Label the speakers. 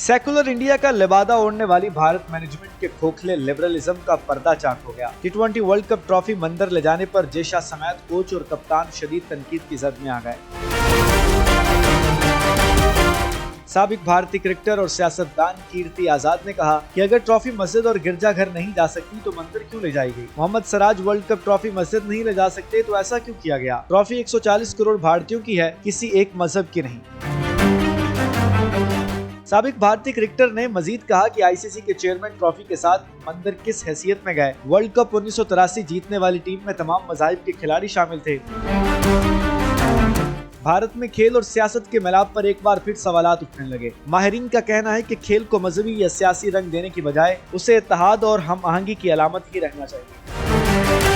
Speaker 1: Secular India का लिबादा ओढ़ने वाली भारत मैनेजमेंट के खोखले लिबरलिज्म का पर्दा चाक हो गया। टी20 वर्ल्ड कप ट्रॉफी मंदिर ले जाने पर जेशा समेत कोच और कप्तान शदीद तनकीद की जद में आ गए। साबिक भारतीय क्रिकेटर और सियासतदान कीर्ति आजाद ने कहा कि अगर ट्रॉफी मस्जिद और गिरजाघर नहीं जा सकती तो मंदिर क्यों ले जाई गई। Mohammed Siraj world cup trophy मस्जिद नहीं ले जा सकते तो ऐसा क्यों किया गया। ट्रॉफी 140 करोड़ भारतीयों की है, किसी एक मजहब की नहीं। साबिक भारतीय क्रिकेटर ने मजीद कहा कि आईसीसी के चेयरमैन ट्रॉफी के साथ मंदिर किस हैसियत में गए। वर्ल्ड कप 1983 जीतने वाली टीम में तमाम मज़ाहिब के खिलाड़ी शामिल थे। भारत में खेल और सियासत के मिलाप पर एक बार फिर सवालात उठने लगे। माहिरीन का कहना है कि खेल को मजहबी या सियासी रंग देने की बजाय उसे इत्तेहाद और हम आहंगी की अलामत ही रहना चाहिए।